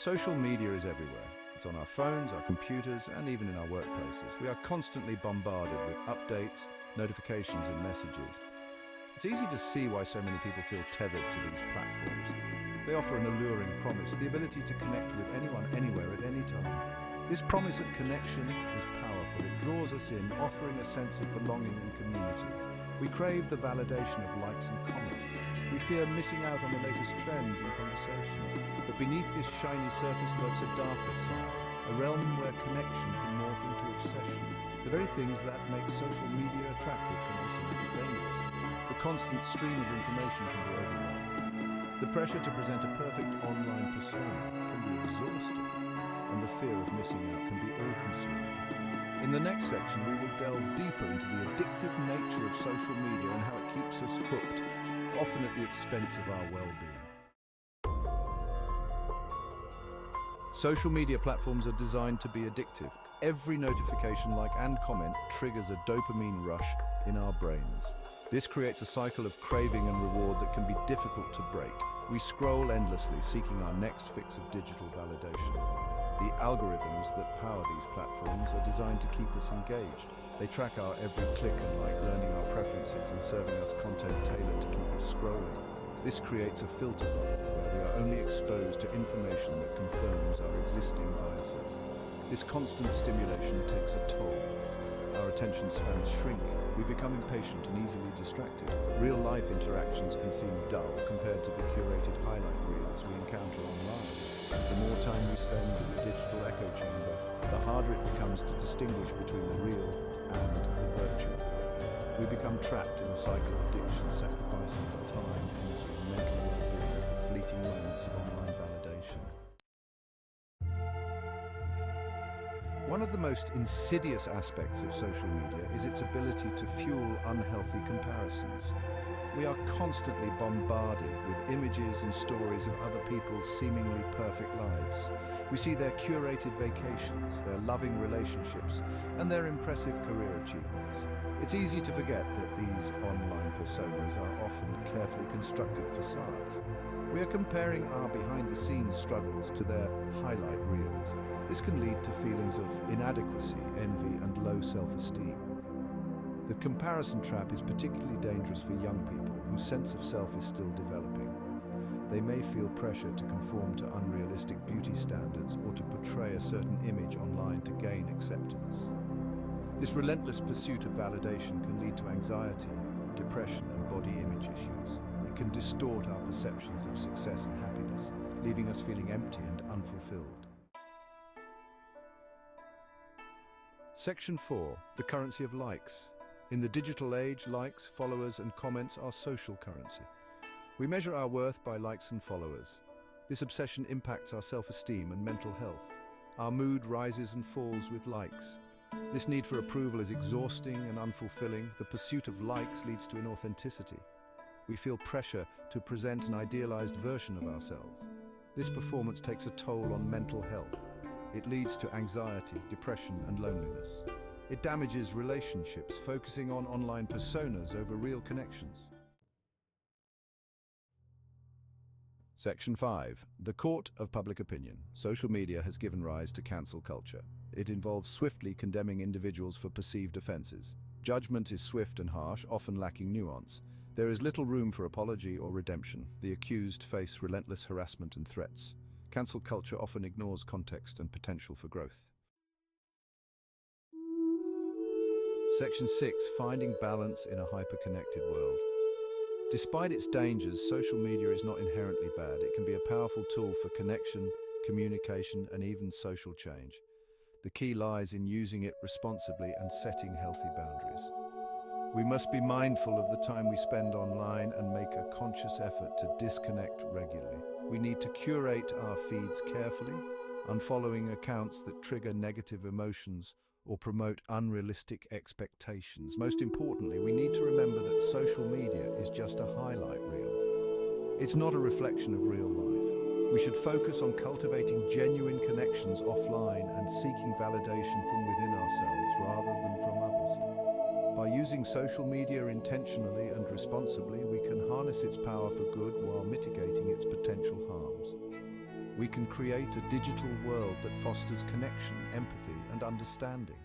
Social media is everywhere. It's on our phones, our computers, and even in our workplaces. We are constantly bombarded with updates, notifications, and messages. It's easy to see why so many people feel tethered to these platforms. They offer an alluring promise, the ability to connect with anyone, anywhere, at any time. This promise of connection is powerful. It draws us in, offering a sense of belonging and community. We crave the validation of likes and comments. We fear missing out on the latest trends and conversations. But beneath this shiny surface lurks a darker side, a realm where connection can morph into obsession. The very things that make social media attractive can also be dangerous. The constant stream of information can be overwhelming. The pressure to present a perfect online persona can be exhausting, and the fear of missing out can be all-consuming. In the next section, we will delve deeper into the addictive nature of social media and how it keeps us hooked, often at the expense of our well-being. Social media platforms are designed to be addictive. Every notification, like, and comment triggers a dopamine rush in our brains. This creates a cycle of craving and reward that can be difficult to break. We scroll endlessly, seeking our next fix of digital validation. The algorithms that power these platforms are designed to keep us engaged. They track our every click and like, learning our preferences and serving us content tailored to keep us scrolling. This creates a filter bubble where we are only exposed to information that confirms our existing biases. This constant stimulation takes a toll. Our attention spans shrink. We become impatient and easily distracted. Real-life interactions can seem dull compared to the curated highlight reels we encounter online. The more time we spend in the digital echo chamber, the harder it becomes to distinguish between the real and the virtual. We become trapped in a cycle of addiction, sacrificing our time, energy, and mental well-being for fleeting moments of online validation. One of the most insidious aspects of social media is its ability to fuel unhealthy comparisons. We are constantly bombarded with images and stories of other people's seemingly perfect lives. We see their curated vacations, their loving relationships, and their impressive career achievements. It's easy to forget that these online personas are often carefully constructed facades. We are comparing our behind-the-scenes struggles to their highlight reels. This can lead to feelings of inadequacy, envy, and low self-esteem. The comparison trap is particularly dangerous for young people whose sense of self is still developing. They may feel pressure to conform to unrealistic beauty standards or to portray a certain image online to gain acceptance. This relentless pursuit of validation can lead to anxiety, depression, and body image issues. It can distort our perceptions of success and happiness, leaving us feeling empty and unfulfilled. Section 4. The currency of likes. In the digital age, likes, followers, and comments are social currency. We measure our worth by likes and followers. This obsession impacts our self-esteem and mental health. Our mood rises and falls with likes. This need for approval is exhausting and unfulfilling. The pursuit of likes leads to inauthenticity. We feel pressure to present an idealized version of ourselves. This performance takes a toll on mental health. It leads to anxiety, depression, and loneliness. It damages relationships, focusing on online personas over real connections. Section 5. The Court of Public Opinion. Social media has given rise to cancel culture. It involves swiftly condemning individuals for perceived offenses. Judgment is swift and harsh, often lacking nuance. There is little room for apology or redemption. The accused face relentless harassment and threats. Cancel culture often ignores context and potential for growth. Section 6. Finding balance in a hyper-connected world. Despite its dangers, social media is not inherently bad. It can be a powerful tool for connection, communication, and even social change. The key lies in using it responsibly and setting healthy boundaries. We must be mindful of the time we spend online and make a conscious effort to disconnect regularly. We need to curate our feeds carefully, unfollowing accounts that trigger negative emotions or promote unrealistic expectations. Most importantly, we need to remember that social media is just a highlight reel. It's not a reflection of real life. We should focus on cultivating genuine connections offline and seeking validation from within ourselves rather than from others. By using social media intentionally and responsibly, we can harness its power for good while mitigating its potential harms. we can create a digital world that fosters connection, empathy, and understanding.